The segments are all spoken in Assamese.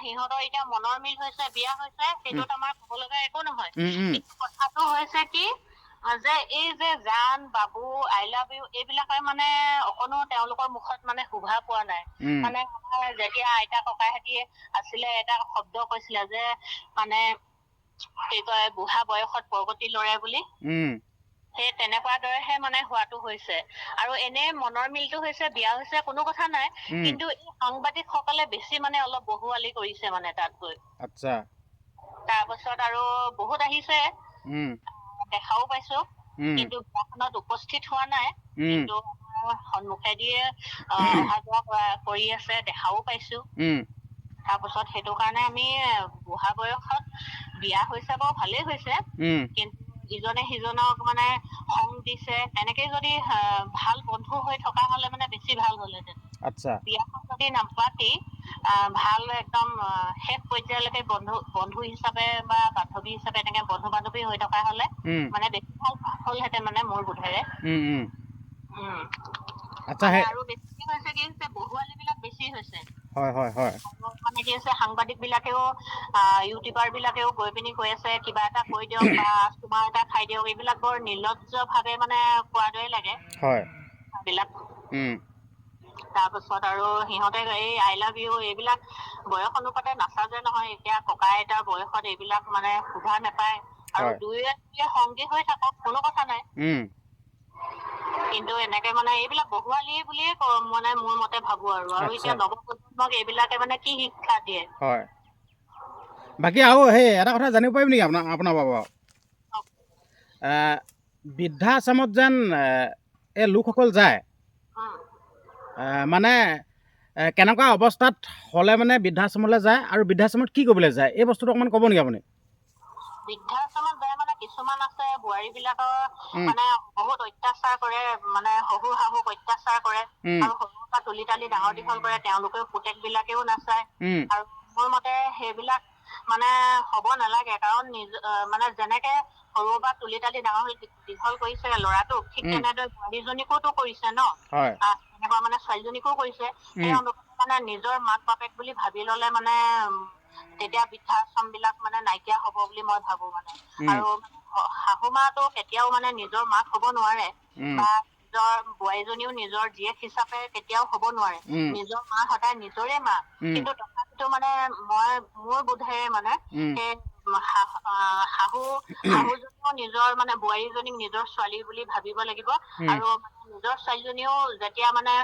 সিহঁতৰ এতিয়া মনৰ মিল হৈছে, বিয়া হৈছে, সেইটোত আমাৰ ক'ব লগা একো নহয়। কথাটো হৈছে কি যে এই যে জান, বাবু, আই লাভ ইউ এইবিলাকে মানে অকণো তেওঁলোকৰ মুখত মানে শোভা পোৱা নাই। মানে আমাৰ যেতিয়া আইতা ককাহঁতি আছিলে এটা শব্দ কৈছিলে যে মানে কি কয় বুঢ়া বয়সত প্ৰগতি লৰে বুলি। সেই তেনেকুৱা দৰেহে মানে হোৱাটো হৈছে। আৰু এনে মনৰ মিলটো হৈছে, বিয়া হৈছে, কোনো কথা নাই, কিন্তু এই সাংবাদিক সকলে বেছি মানে অলপ বহুৱালি কৰিছে মানে তাত গৈ। আচ্ছা। তাৰপাছত আৰু বহুত আহিছে, দেখাও পাইছো, কিন্তু বিয়াখনত উপস্থিত হোৱা নাই, কিন্তু সন্মুখেদিয়ে অহা যোৱা কৰি আছে, দেখাও পাইছো। তাৰপাছত সেইটো কাৰণে আমি বুঢ়া বয়সত বিয়া হৈছে বাৰু ভালেই হৈছে, কিন্তু ইজনে সিজনক মানে সংগ দিছে, তেনেকে যদি ভাল বন্ধু হৈ থকা হলে মানে বেছি ভাল হলহেঁতেন। আচ্ছা। বিয়াখন যদি নাপাতি ভাল একদম শেষ পৰ্যায়লৈকে বন্ধু হিচাপে বা বান্ধৱী হিচাপে এনেকে বন্ধু বান্ধৱী হৈ থকা হলে মানে বেছি ভাল হলহেঁতেন মানে মোৰ বোধেৰে। আচ্ছা। আৰু বেছি হৈছে কি হৈছে, বহুৱালি বিলাক বেছি হৈছে। হয় হয় হয়। মানে কি হৈছে, সাংবাদিক বিলাকেও ইউটিউবাৰ বিলাকেও গৈ পিনি কৈ আছে কিবা এটা কৈ দিয়ক বা চুমা এটা খাই দিয়ক, এইবিলাক বৰ নিৰ্লজ্জ ভাৱে মানে কোৱাৰ দৰে লাগে। হয়। বিলাক তাৰপাছত আৰু সিহঁতে এই আই লাভ ইউ এইবিলাক বয়স অনুপাতে নাচাজে নহয়। এতিয়া ককা আইতাৰ বয়সত এইবিলাক মানে শোভা নাপায়। আৰু দুয়ে সংগী হৈ থাকক, কোনো কথা নাই, কিন্তু এনেকে মানে এইবিলাক বহুৱালি বুলিয়ে মানে মোৰ মতে ভাবো। আৰু এতিয়া নৱপ্ৰজন্মক এইবিলাকে মানে কি শিক্ষা দিয়ে? হয়। বাকী আৰু সেই এটা কথা জানিব পাৰিম নেকি আপোনাৰ বাবা? বৃদ্ধাশ্ৰমত যেন এই লোকসকল যায়, মানে কেনেকুৱা অৱস্থাত হ'লে মানে বৃদ্ধাশ্ৰমলৈ যায় আৰু বৃদ্ধাশ্ৰমত কি কৰিবলৈ যায়, এই বস্তুটো অকণমান ক'ব নেকি আপুনি? বৃদ্ধাশ্ৰমত যায় মানে কিছুমান আছে বোৱাৰী বিলাকৰ মানে বহুত অত্যাচাৰ কৰে, মানে শহুৰ শাহুক অত্যাচাৰ কৰে, আৰু সৰুৰ পৰা তুলি তালি ডাঙৰ দীঘল কৰে, তেওঁলোকেও পুতেক বিলাকেও নাচায়। আৰু মোৰ মতে সেইবিলাক মানে হ'ব নালাগে, কাৰণ মানে যেনেকে সৰুৰ পৰা তুলি তালি ডাঙৰ দীঘল কৰিছে ল'ৰাটোক, ঠিক তেনেদৰে বোৱাৰীজনীকোতো কৰিছে ন, তেনেকুৱা মানে ছোৱালীজনীকো কৰিছে। সেই অনুপাতে মানে নিজৰ মাক বাপেক বুলি ভাবি ললে মানে তেতিয়া বৃদ্ধাশ্ৰম বিলাক মানে নাইকিয়া হব বুলি মই ভাবো মানে। আৰু শাহু মাটো কেতিয়াও মানে নিজৰ মাক হব নোৱাৰে, বা নিজৰ বোৱাৰীজনীও নিজৰ জীয়েক হিচাপে কেতিয়াও হব নোৱাৰে। নিজৰ মা সদায় নিজৰে মা, কিন্তু তথাপিতো মানে মোৰ বোধেৰে মানে সেই শাহুজনীও নিজৰ মানে বোৱাৰীজনীক নিজৰ ছোৱালী বুলি ভাবিব লাগিব। আৰু নিজৰ ছোৱালীজনীও যেতিয়া মানে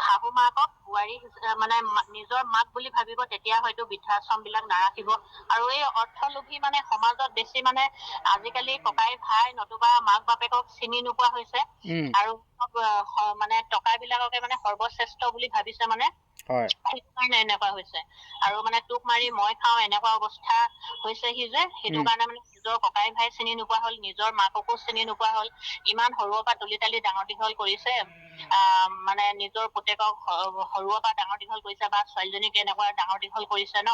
শাহু মাকক বোৱাৰী মানে নিজৰ মাক বুলি ভাবিব, তেতিয়া হয়তো বৃদ্ধাশ্ৰম বিলাক নাৰাখিব। আৰু এই অৰ্থলোভী মানে সমাজত বেছি মানে আজিকালি ককাই ভাই নতুবা মাক বাপেকক চিনি নোপোৱা হৈছে, আৰু মানে টকা বিলাককে মানে সৰ্বশ্ৰেষ্ঠ বুলি ভাবিছে মানে, সেইটো কাৰণে এনেকুৱা হৈছে। আৰু মানে তোক মাৰি মই খাওঁ এনেকুৱা অৱস্থা হৈছেহি যে, সেইটো কাৰণে মানে নিজৰ ককাই ভাই চিনি নোপোৱা হল, নিজৰ মাককো চিনি নোপোৱা হল। ইমান সৰুৰ পৰা তুলি তালি ডাঙৰ দীঘল কৰিছে, মানে নিজৰ পুতেকক সৰুৰ পৰা ডাঙৰ দীঘল কৰিছে, বা ছোৱালীজনীক এনেকুৱা ডাঙৰ দীঘল কৰিছে ন,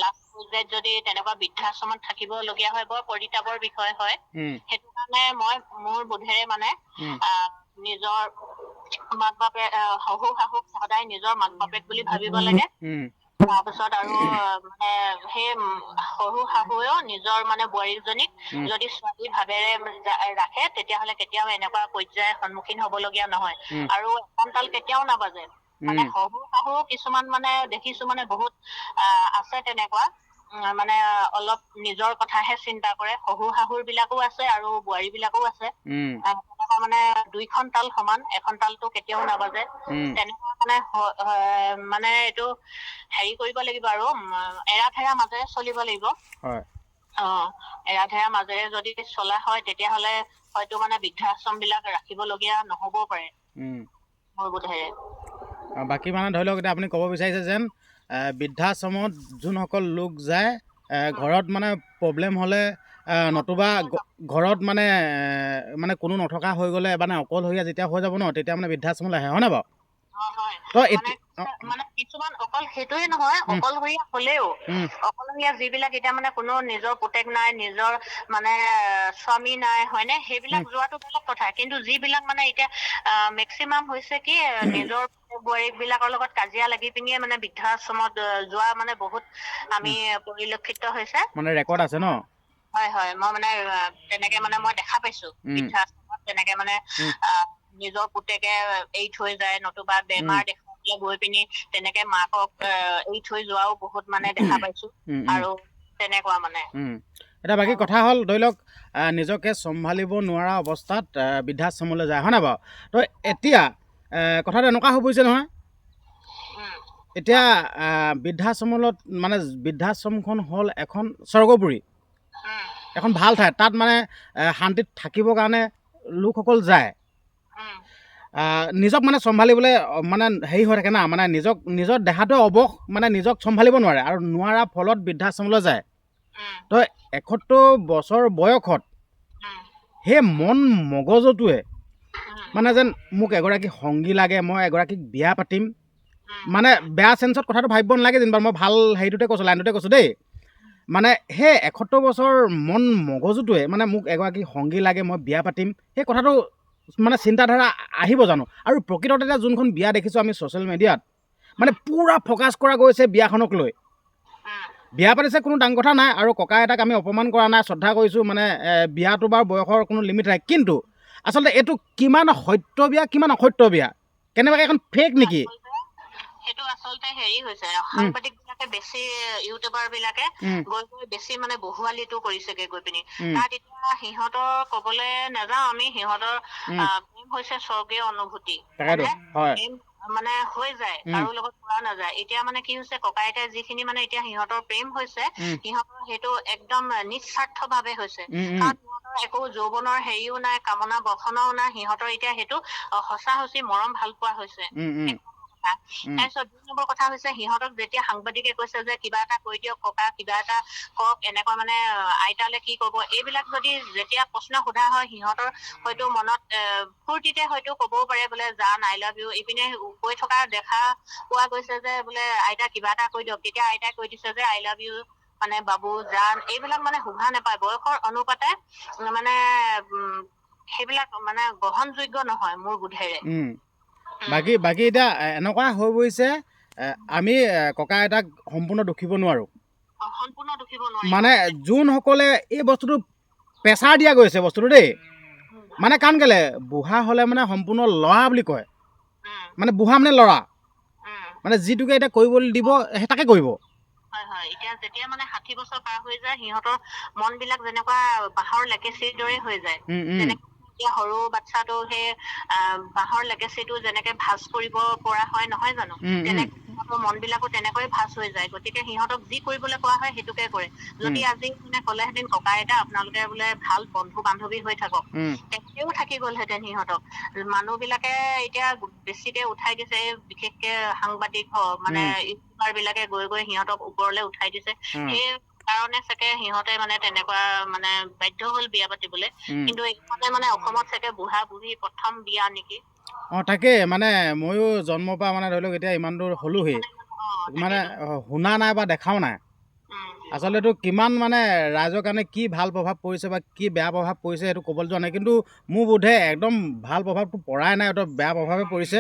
লাষ্ট পৰ্যায়ত যদি তেনেকুৱা বৃদ্ধাশ্ৰমত থাকিব লগীয়া হয়, বৰ পৰিতাপৰ বিষয় হয়। সেইটো কাৰণে মোৰ বোধেৰে মানে নিজৰ মাক বাপেক, শহু শাহুক সদায় নিজৰ মাক বাপেক বুলি ভাবিব লাগে। তাৰপিছত আৰু মানে সেই শহু শাহুৱেও নিজৰ মানে বোৱাৰীজনীক যদি ছোৱালী ভাৱেৰে ৰাখে, তেতিয়াহলে কেতিয়াও এনেকুৱা পৰ্যায়ৰ সন্মুখীন হব লগীয়া নহয়। আৰু এখন তাল কেতিয়াও নাবাজে। মানে শহু শাহু কিছুমান মানে দেখিছো মানে বহুত আছে তেনেকুৱা, মানে অলপ নিজৰ কথাহে চিন্তা কৰে। শহু শাহুৰ বিলাকো আছে আৰু বোৱাৰী বিলাকো আছে। তেনেকুৱা মানে দুইখন তাল সমান, এখন তালটো কেতিয়াও নাবাজে। তেনেকুৱা মানে এইটো হেৰি কৰিব লাগিব, আৰু এৰা ধেৰা মাজেৰে চলিব লাগিব। এৰা ধেৰা মাজেৰে যদি চলা হয়, তেতিয়াহলে হয়তো মানে বৃদ্ধাশ্ৰম বিলাক ৰাখিবলগীয়া নহবও পাৰে, মোৰ বোধেৰে। বাকী মানে ধৰি লওক, এতিয়া আপুনি ক'ব বিচাৰিছে যেন বৃদ্ধাশ্ৰমত যোনসকল লোক যায়, ঘৰত মানে প্ৰব্লেম হ'লে, নতুবা ঘৰত মানে কোনো নথকা হৈ গ'লে, মানে অকলশৰীয়া যেতিয়া হৈ যাব ন, তেতিয়া মানে বৃদ্ধাশ্ৰমলৈ আহে, হয়নে বাৰু? তো মানে কিছুমান অকল সেইটোৱে নহয়, অকলশৰীয়া হলেও অকলশৰীয়া যিবিলাক এতিয়া মানে কোনো নিজৰ পুতেক নাই, নিজৰ মানে স্বামী নাই, হয়নে, সেইবিলাক যোৱাটো বেলেগ কথা। কিন্তু যিবিলাক মানে এতিয়া মেক্সিমাম হৈছে কি নিজৰ বোৱাৰীক বিলাকৰ লগত কাজিয়া লাগি পিনিয়ে মানে বৃদ্ধাশ্ৰমত যোৱা মানে বহুত আমি পৰিলক্ষিত হৈছে। মানে ৰেকৰ্ড আছে ন? হয় হয়, মই মানে তেনেকে মানে মই দেখা পাইছো বৃদ্ধাশ্ৰমত তেনেকে মানে নিজৰ পুতেকে এৰি থৈ যায়, নতুবা বেমাৰ দেখুৱাবলৈ গৈ পিনি তেনেকে মাকক এৰি থৈ যোৱাও বহুত মানে দেখা পাইছো। আৰু তেনেকুৱা মানে এতিয়া বাকী কথা হ'ল, ধৰি লওক নিজকে চম্ভালিব নোৱাৰা অৱস্থাত বৃদ্ধাশ্ৰমলৈ যায়, হয় নাই বাৰু? তো এতিয়া কথাটো এনেকুৱা হৈ পৰিছে নহয়, এতিয়া বৃদ্ধাশ্ৰমত মানে বৃদ্ধাশ্ৰমখন হ'ল এখন স্বৰ্গপুৰী, এখন ভাল ঠাই। তাত মানে শান্তিত থাকিবৰ কাৰণে লোকসকল যায়। নিজক মানে চম্ভালিবলৈ মানে হেৰি হৈ থাকে না, মানে নিজৰ দেহাটোৱে অৱস, মানে নিজক চম্ভালিব নোৱাৰে, আৰু নোৱাৰা ফলত বৃদ্ধাশ্ৰমলৈ যায়। তো 71 বছৰ বয়সত সেই মন মগজুটোৱে মানে যেন মোক এগৰাকী সংগী লাগে, মই এগৰাকীক বিয়া পাতিম, মানে বেয়া চেঞ্চত কথাটো ভাবিব নালাগে যেনিবা, মই ভাল হেৰিটোতে কৈছোঁ, লাইনটোতে কৈছোঁ দেই। মানে সেই 71 বছৰ মন মগজুটোৱে মানে মোক এগৰাকী সংগী লাগে, মই বিয়া পাতিম, সেই কথাটো মানে চিন্তাধাৰা আহিব জানো? আৰু প্ৰকৃততে এতিয়া যোনখন বিয়া দেখিছোঁ আমি ছ'চিয়েল মিডিয়াত, মানে পূৰা ফ'কাছ কৰা গৈছে বিয়াখনক লৈ। বিয়া পাতিছে কোনো ডাঙৰ কথা নাই, আৰু ককা আইতাক আমি অপমান কৰা নাই, শ্ৰদ্ধা কৰিছোঁ, মানে বিয়াটো বাৰু বয়সৰ কোনো লিমিট নাই। কিন্তু আচলতে এইটো কিমান সত্য বিয়া, কিমান অসত্য বিয়া, কেনেবাকৈ এখন ফেক নেকি? সেইটো আচলতে হেৰি হৈছে, সাংবাদিক বিলাকে বেছি, ইউটিউবাৰ বিলাকে গৈ গৈ বেছি মানে বহুৱালিটো কৰিছেগে গৈ পিনি। তাত এতিয়া সিহঁতৰ কবলৈ নাযাওঁ আমি, সিহঁতৰ প্ৰেম হৈছে স্বৰ্গীয় অনুভূতি, মানে হৈ যায়, কাৰো লগত কৰা নাযায়। এতিয়া মানে কি হৈছে, ককা আইতাই যিখিনি মানে এতিয়া সিহঁতৰ প্ৰেম হৈছে, সিহঁতৰ সেইটো একদম নিস্বাৰ্থ ভাৱে হৈছে। কাৰণ সিহঁতৰ একো যৌৱনৰ হেৰিও নাই, কামনা বাসনাও নাই, সিহঁতৰ এতিয়া সেইটো সঁচা সঁচি মৰম ভাল পোৱা হৈছে। তাৰপিছত ২ নম্বৰ কথা হৈছে, সিহঁতক যেতিয়া সাংবাদিকে কৈছে যে কিবা এটা কৈ দিয়ক ককা, কিবা এটা কওক, এনেকুৱা মানে আইতালে কি কব, এইবিলাক যদি যেতিয়া প্ৰশ্ন সোধা হয়, সিহঁতৰ হয়তো মনত ফূৰ্তিতে হয়তো কবও পাৰে বোলে জান আই লাভ ইউ, ইপিনে কৈ থকা দেখা পোৱা গৈছে যে বোলে আইতা কিবা এটা কৈ দিয়ক, তেতিয়া আইতাই কৈ দিছে যে আই লাভ ইউ, মানে বাবু জান, এইবিলাক মানে শুভা নাপায়, বয়সৰ অনুপাতে মানে সেইবিলাক মানে গ্ৰহণযোগ্য নহয় মোৰ বোধেৰে। বাকী এতিয়া এনেকুৱা হৈ পৰিছে, আমি ককা আইতাক সম্পূৰ্ণ দুখিব নোৱাৰোঁ, মানে যোনসকলে এই বস্তুটো প্ৰেছাৰ দিয়া গৈছে বস্তুটো দেই, মানে কাৰণ কেলে বুঢ়া হ'লে মানে সম্পূৰ্ণ ল'ৰা বুলি কয়, মানে বুঢ়া মানে ল'ৰা, মানে যিটোকে এতিয়া কৰিবলৈ দিব সেই তাকে কৰিব। হয় হয়, এতিয়া যেতিয়া মানে 60 বছৰ পাৰ হৈ যায়, সিহঁতৰ মন বিলাক যেনেকুৱা বাঁহৰ লেকেচিৰ দৰে হৈ যায়, তেনেকে এতিয়া সৰু বাচ্ছাটো সেই বাঁহৰ লেকেচিটো যেনেকে ভাঁজ কৰিব পৰা হয় নহয় জানো, তেনেকে সিহঁতৰ মন বিলাকো তেনেকৈ ভাঁজ হৈ যায়। গতিকে সিহঁতক যি কৰিবলৈ কোৱা হয় সেইটোকে কৰে। যদি আজি মানে ক'লেহেঁতেন ককা আইতা আপোনালোকে বোলে ভাল বন্ধু বান্ধৱী হৈ থাকক, তেনেকেও থাকি গ'লহেঁতেন সিহঁতক। মানুহ বিলাকে এতিয়া বেছিকে উঠাই দিছে, বিশেষকে সাংবাদিক মানে ইউটিউবাৰ বিলাকে গৈ গৈ সিহঁতক ওপৰলে উঠাই দিছে। সেই কাৰণে চাগে সিহঁতে মানে তেনেকুৱা মানে বাধ্য হ'ল বিয়া পাতিবলৈ। কিন্তু এইখনে মানে অসমত চাগে বুঢ়া বুঢ়ী প্ৰথম বিয়া নেকি? তাকে মানে ময়ো জন্মৰ পৰা মানে ধৰি লওক এতিয়া ইমান দূৰ হ'লোহি, মানে শুনা নাই বা দেখাও নাই। আচলতে এইটো কিমান মানে ৰাইজৰ কাৰণে কি ভাল প্ৰভাৱ পৰিছে বা কি বেয়া প্ৰভাৱ পৰিছে সেইটো ক'বলৈ যোৱা নাই, কিন্তু মোৰ বোধে একদম ভাল প্ৰভাৱটো পৰাই নাই, এইটো বেয়া প্ৰভাৱে পৰিছে।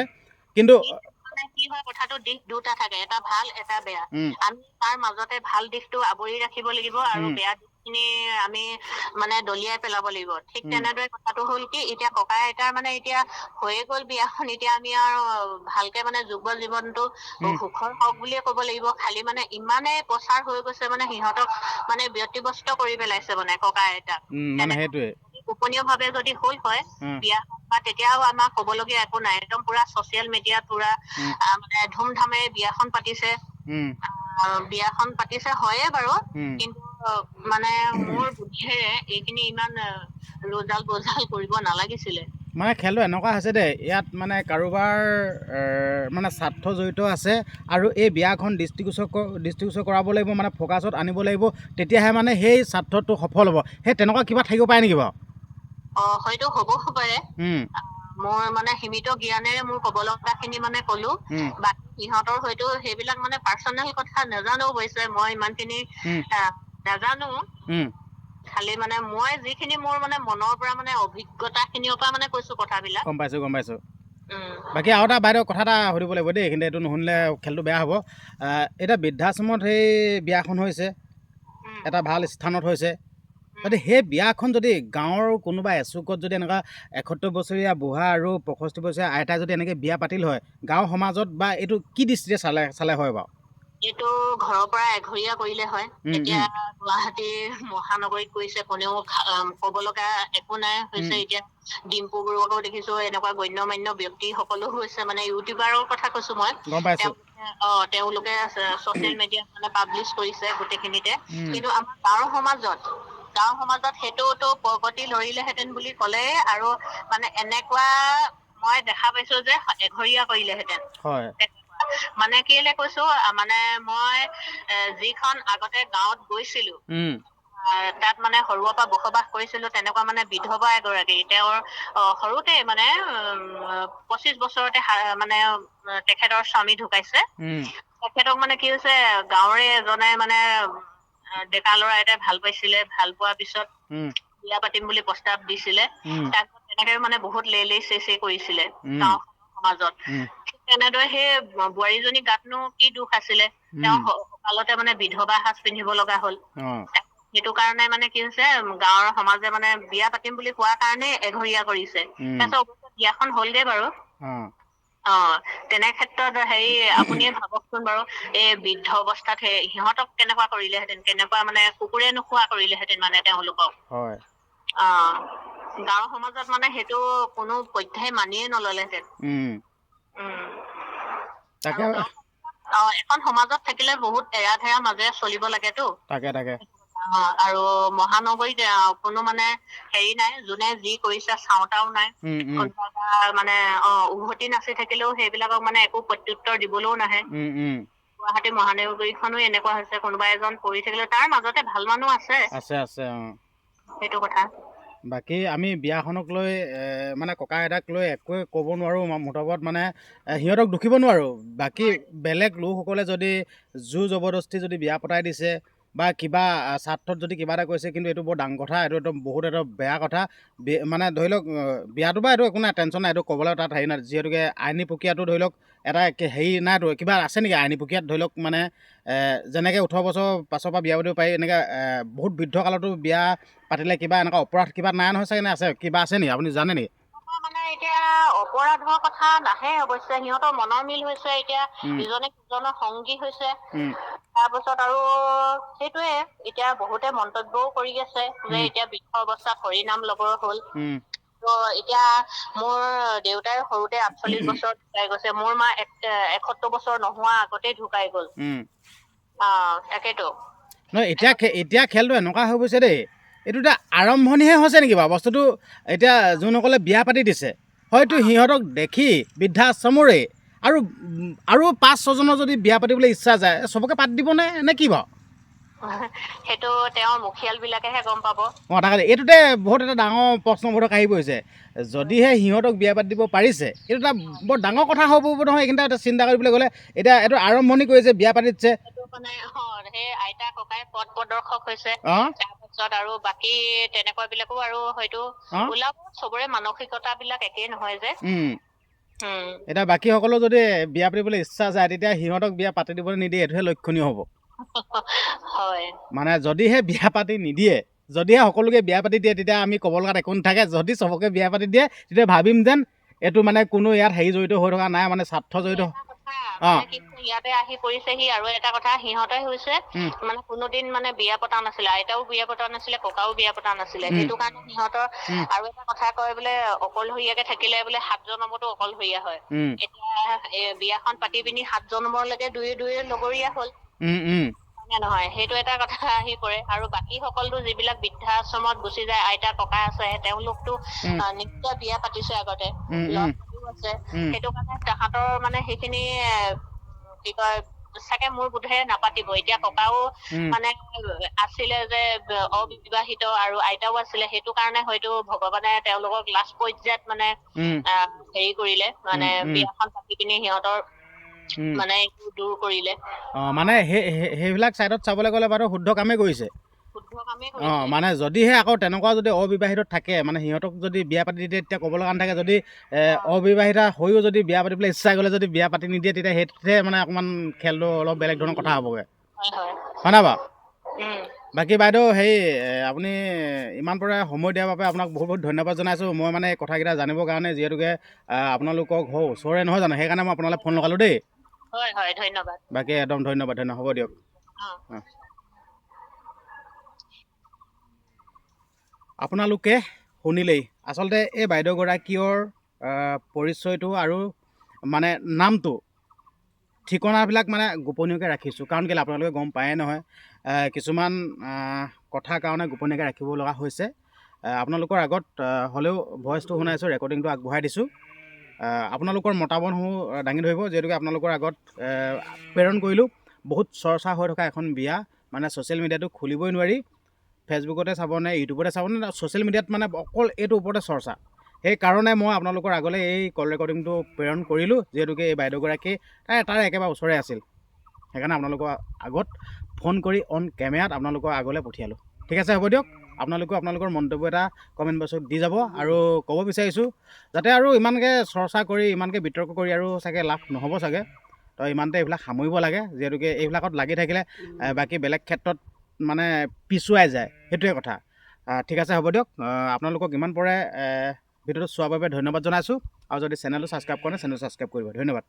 কিন্তু কি হয়, কথাটো দিশ দুটা থাকে, এটা ভাল এটা বেয়া। আমি তাৰ মাজতে ভাল দিশটো আৱৰি ৰাখিব লাগিব, আৰু বেয়া দিশখিনি আমি মানে দলিয়াই পেলাব লাগিব। ঠিক তেনেদৰে কথাটো হ'ল কি, এতিয়া ককা আইতাৰ মানে এতিয়া হৈয়ে গ'ল বিয়াখন, এতিয়া আমি আৰু ভালকে মানে যুৱ জীৱনটো সুখৰ হওক বুলিয়ে ক'ব লাগিব। খালি মানে ইমানেই প্ৰচাৰ হৈ গৈছে, মানে সিহঁতক মানে ব্যতিব্যস্ত কৰি পেলাইছে মানে ককা আইতাক। মানে সেইটোৱে গোপনীয় ভাৱে যদি হ'ল হয় বিয়া, তেতিয়াও আমাক ক'বলগীয়া একো নাই। একদম পুৰা ছচিয়েল মিডিয়াত পুৰা মানে ধুমধামে বিয়াখন পাতিছে, বিয়াখন পাতিছে হয়ে বাৰু, কিন্তু মানে মোৰ বুদ্ধিৰে এইখিনি ইমান ৰোজাল বোজাল কৰিব নালাগিছিলে। মানে খেলটো এনেকুৱা হৈছে দেই, ইয়াত মানে কাৰোবাৰ মানে স্বাৰ্থ জড়িত আছে, আৰু এই বিয়াখন দৃষ্টিগোচৰ কৰাব লাগিব, মানে ফ'কাছত আনিব লাগিব, তেতিয়াহে মানে সেই স্বাৰ্থটো সফল হ'ব। সেই তেনেকুৱা কিবা থাকিব পাৰে নেকি বাৰু? হয়তো হ'বও পাৰে, মোৰ মানে সীমিত জ্ঞানেৰে মোৰ ক'ব লগাখিনি মানে ক'লো। বাকী সিহঁতৰ হয়তো সেইবিলাক মানে পাৰ্চনেল কথা নাজানো, অৱশ্যে মই ইমানখিনি নাজানো। খালি মানে মই যিখিনি মোৰ মানে মনৰ পৰা মানে অভিজ্ঞতা খিনিৰ পৰা মানে কৈছো কথাবিলাক। গম পাইছো। বাকী আৰু এটা বাইদেউ কথা এটা সুধিব লাগিব দেই, এইখিনিতে এইটো নুশুনিলে খেলটো বেয়া হ'ব। এতিয়া বৃদ্ধাশ্ৰমত সেই বিয়াখন হৈছে, এটা ভাল স্থানত হৈছে। যদি সেই বিয়াখন যদি গাঁৱৰ কোনোবা এচুকত যদি এনেকুৱা 71 বছৰীয়া বুঢ়া আৰু 65 বছৰীয়া আইতাই যদি এনেকৈ বিয়া পাতিল হয়, গাঁও সমাজত বা এইটো কি দৃষ্টিৰে চালে হয় বাৰু? এইটো ঘৰৰ পৰা এঘৰীয়া কৰিলে হয়। এতিয়া গুৱাহাটীৰ মহানগৰীত কৰিছে, কোনেও ক'ব লগা একো নাই হৈছে। এতিয়া ডিম্পুবোৰকো দেখিছো, এনেকুৱা গণ্য মান্য ব্যক্তি সকলো হৈছে, মানে ইউটিউবাৰৰ কথা কৈছো মই। গম পাইছো। তেওঁলোকে ছচিয়েল মিডিয়াত মানে পাব্লিছ কৰিছে গোটেইখিনিতে। কিন্তু আমাৰ গাঁও সমাজত সেইটোতো প্ৰগতি লৰিলেহেঁতেন বুলি ক'লে, আৰু মানে এনেকুৱা মই দেখা পাইছো যে এঘৰীয়া কৰিলেহেঁতেন। হয়। মানে কেলে কৈছো, মানে মই যিখন আগতে গাঁৱত গৈছিলো, তাত মানে সৰুৰে পৰা বসবাস কৰিছিলো। তেনেকুৱা মানে বিধৱা এগৰাকী, তেওঁৰ সৰুতে মানে 25 বছৰতে মানে তেখেতৰ স্বামী ঢুকাইছে। তেখেতক মানে কি হৈছে, গাঁৱৰে এজনে মানে ডেকা ল'ৰা এটাই ভাল পাইছিলে, ভাল পোৱাৰ পিছত বিয়া পাতিম বুলি প্ৰস্তাৱ দিছিলে। তাৰপিছত তেনেকে মানে বহুত লেই চেই কৰিছিলে গাঁও সমাজত। তেনেদৰে সেই বোৱাৰীজনী গাতনো কি দুখ আছিলে, তেওঁ সকালতে মানে বিধৱা সাজ পিন্ধিব লগা হ'ল। সেইটো কাৰণে মানে কি হৈছে, গাঁৱৰ সমাজে মানে বিয়া পাতিম বুলি কোৱাৰ কাৰণে এঘৰীয়া কৰিছে। তাৰপিছত বিয়াখন হ'লগে বাৰু। তেনে ক্ষেত্ৰত আপুনিয়ে ভাবকচোন বাৰু, এই বৃদ্ধ অৱস্থাত সিহঁতক কেনেকুৱা কৰিলেহেঁতেন, কেনেকুৱা মানে কুকুৰে নোখোৱা কৰিলেহেঁতেন মানে তেওঁলোকক। গাঁৱৰ সমাজত মানে সেইটো কোনো পধ্যেই মানিয়ে নললেহেঁতেন। তাকে এখন সমাজত থাকিলে বহুত এৰা ধেৰা মাজেৰে চলিব লাগেতো। তাকে আৰু মহানগৰীত কোনো মানে হেৰি নাই, যোনে যি কৰিছে চাওঁতাও নাই। মানে উভতি নাচি থাকিলেও সেইবিলাকক মানে একো প্ৰত্যুত্তৰ দিবলৈও নাহে। গুৱাহাটী মহানগৰীখনো এনেকুৱা হৈছে, কোনোবা এজন পৰি থাকিলে তাৰ মাজতে ভাল মানুহ আছে। সেইটো কথা। বাকী আমি বিয়াখনক লৈ মানে ককা আইতাক লৈ একোৱে ক'ব নোৱাৰোঁ, মুঠত মানে সিহঁতক দুখিব নোৱাৰোঁ। বাকী বেলেগ লোকসকলে যদি জোৰ জবৰদস্তি যদি বিয়া পতাই দিছে বা কিবা স্বাৰ্থত যদি কিবা এটা কৰিছে, কিন্তু এইটো বৰ ডাঙৰ কথা, এইটো বহুত বেয়া কথা। মানে ধৰি লওক বিয়াটো বা এইটো একো নাই, টেনশ্যন নাই, এইটো ক'বলৈ তাত হেৰি নাই। যিহেতুকে আইনী প্ৰক্ৰিয়াটো ধৰি লওক এটা হেৰি নাইতো, কিবা আছে নেকি আইনী প্ৰক্ৰিয়াত? ধৰি লওক মানে যেনেকৈ 18 বছৰ পাছৰ পৰা বিয়া পাতিব পাৰি, এনেকৈ বহুত বৃদ্ধ কালতো বিয়া পাতিলে কিবা এনেকুৱা অপৰাধ কিবা নাই নহয় চাগে, নে আছে? কিবা আছে নেকি, আপুনি জানে নেকি? মানে এতিয়া অপৰাধৰ কথা নাহে, অৱশ্যে সিহঁতৰ মনৰ মিল হৈছে, এতিয়া ইজনে সিজনৰ সংগী হৈছে। তাৰপিছত আৰু সেইটোয়ে, এতিয়া বহুতে মন্তব্যও কৰি আছে যে এতিয়া বৃদ্ধ অৱস্থাত হৰি নাম ল'বৰ হ'ল। এতিয়া মোৰ দেউতাই সৰুতে 48 বছৰ ঢুকাই গৈছে, মোৰ মা 71 বছৰ নোহোৱা আগতেই ঢুকাই গ'ল। তাকেতো নহয়, এতিয়া খেলটো এনেকুৱা হৈ গৈছে দেই, এইটো এটা আৰম্ভণিহে হৈছে নেকি বাৰু বস্তুটো? এতিয়া যোনসকলে বিয়া পাতি দিছে, হয়তো সিহঁতক দেখি বৃদ্ধাশ্ৰমৰে আৰু 5-6জনৰ যদি বিয়া পাতিবলৈ ইচ্ছা যায়, চবকে পাতি দিবনে নে কি বাৰু? সেইটো তেওঁৰ মুখিয়াল বিলাকেহে গম পাব। তাকে এইটোতে বহুত এটা ডাঙৰ প্ৰশ্নবোধক আহি পৰিছে। যদিহে সিহঁতক বিয়া পাতি দিব পাৰিছে, এইটো এটা বৰ ডাঙৰ কথা হ'ব নহয়। এইখিনিতে চিন্তা কৰিবলৈ গ'লে এতিয়া এইটো আৰম্ভণি কৰিছে, বিয়া পাতি দিছে, মানে সেই আইতা ককাই পথ প্ৰদৰ্শক হৈছে। তাৰপিছত আৰু বাকী তেনেকুৱা বিলাকো আৰু হয়তো ওলাব, চবৰে মানসিকতা বিলাক একেই নহয় যে। এতিয়া বাকীসকলৰ যদি বিয়া পাতিবলৈ ইচ্ছা যায়, তেতিয়া সিহঁতক বিয়া পাতি দিবলৈ নিদিয়ে, এইটোহে লক্ষণীয় হ'ব। মানে যদিহে বিয়া পাতি নিদিয়ে, যদিহে সকলোকে বিয়া পাতি দিয়ে, তেতিয়া আমি ক'ব লগাত একো নাথাকে। যদি চবকে বিয়া পাতি দিয়ে, তেতিয়া ভাবিম যেন এইটো মানে কোনো ইয়াত হেৰি জড়িত হৈ থকা নাই, মানে স্বাৰ্থ জড়িত। ইয়াতে আহি পৰিছেহি। আৰু এটা কথা, সিহঁতে হৈছে মানে কোনোদিন মানে বিয়া পতা নাছিলে, আইতাও বিয়া পতা নাছিলে, ককাও বিয়া পতা নাছিলে। সেইটো কাৰণে সিহঁতৰ আৰু এটা কথা কয় বোলে, অকলশৰীয়াকে থাকিলে বোলে 7 জনমতো অকলশৰীয়া হয়। এতিয়া বিয়াখন পাতি পিনি 7 জনমলৈকে দুয়ে লগৰীয়া হ'ল। নহয়, সেইটো এটা কথা আহি পৰে। আৰু বাকী সকলতো যিবিলাক বৃদ্ধাশ্ৰমত গুচি যায়, আইতা ককা আছে, তেওঁলোকতো নিশ্চয় বিয়া পাতিছে আগতে, ল'ৰা ছোৱালীও আছে। সেইটো কাৰণে তাহাঁতৰ মানে সেইখিনি কি কয়, চাগে মোৰ বোধেৰে নাপাতিব। এতিয়া ককাও উম, মানে আছিলে যে অবিবাহিত আৰু আইতাও আছিলে, সেইটো কাৰণে হয়তো ভগৱানে তেওঁলোকক লাষ্ট পৰ্যায়ত মানে উম, হেৰি কৰিলে, মানে উম, বিয়াখন পাতি পিনি সিহঁতৰ উম। মানে এইটো দূৰ কৰিলে। মানে সেইবিলাক ছাইডত চাবলৈ গ'লে বাৰু শুদ্ধ কামেই কৰিছে। শুদ্ধ কামেই কৰিছে। মানে যদিহে আকৌ তেনেকুৱা যদি অবিবাহিত থাকে, মানে সিহঁতক যদি বিয়া পাতি দিয়ে, তেতিয়া ক'ব লগা নাথাকে। যদি অবিবাহিতা হৈও যদি বিয়া পাতিবলৈ ইচ্ছা কৰিলে যদি বিয়া পাতি নিদিয়ে, তেতিয়া সেইটোহে মানে অকণমান খেলটো অলপ বেলেগ ধৰণৰ কথা হ'বগৈ, হয় হয়। হয় নাই বাৰু? উম। বাকী বাইদেউ আপুনি ইমান পৰা সময় দিয়াৰ বাবে আপোনাক বহুত বহুত ধন্যবাদ জনাইছোঁ। মই মানে এই কথাকেইটা জানিবৰ কাৰণে, যিহেতুকে আপোনালোকৰ ঘৰ ওচৰৰে নহয় জানো, সেইকাৰণে মই আপোনালৈ ফোন লগালোঁ দেই। হয় হয়, ধন্যবাদ। বাকী একদম ধন্যবাদ, হ'ব দিয়ক। অ। আপোনালোকে শুনিলেই, আচলতে এই বাইদেউগৰাকীৰ পৰিচয়টো আৰু মানে নামটো, ঠিকনাবিলাক মানে গোপনীয়কৈ ৰাখিছোঁ। কাৰণ কেলৈ আপোনালোকে গম পায়ে নহয়, কিছুমান কথাৰ কাৰণে গোপনীয়কৈ ৰাখিব লগা হৈছে। আপোনালোকৰ আগত হ'লেও ভইচটো শুনাইছোঁ, ৰেকৰ্ডিংটো আগবঢ়াই দিছোঁ। আপোনালোকৰ মতামতসমূহ দাঙি ধৰিব, যিহেতুকে আপোনালোকৰ আগত প্ৰেৰণ কৰিলোঁ। বহুত চৰ্চা হৈ থকা এখন বিয়া, মানে ছ'চিয়েল মিডিয়াটো খুলিবই নোৱাৰি। ফেচবুকতে চাবনে, ইউটিউবতে চাবনে, ছ'চিয়েল মিডিয়াত মানে অকল এইটোৰ ওপৰতে চৰ্চা। সেইকাৰণে মই আপোনালোকৰ আগলৈ এই কল ৰেকৰ্ডিংটো প্ৰেৰণ কৰিলোঁ, যিহেতুকে এই বাইদেউগৰাকী তাৰ একেবাৰে ওচৰে আছিল। সেইকাৰণে আপোনালোকৰ আগত ফোন কৰি অন কেমেৰাত আপোনালোকৰ আগলৈ পঠিয়ালোঁ। ঠিক আছে, হ'ব দিয়ক। আপোনালোকেও আপোনালোকৰ মন্তব্য এটা কমেণ্ট বক্সত দি যাব। আৰু ক'ব বিচাৰিছোঁ, যাতে আৰু ইমানকৈ চৰ্চা কৰি, ইমানকৈ বিতৰ্ক কৰি আৰু চাগে লাভ নহ'ব চাগে। তো ইমানতে এইবিলাক সামৰিব লাগে, যিহেতুকে এইবিলাকত লাগি থাকিলে বাকী বেলেগ ক্ষেত্ৰত মানে পিছুৱাই যায়, সেইটোৱে কথা। ঠিক আছে, হ'ব দিয়ক। আপোনালোকক ইমান পৰে ভিডিঅ'টো চোৱাৰ বাবে ধন্যবাদ জনাইছোঁ। আৰু যদি চেনেলটো ছাবস্ক্ৰাইব কৰে, চেনেলটো ছাবস্ক্ৰাইব কৰিব। ধন্যবাদ।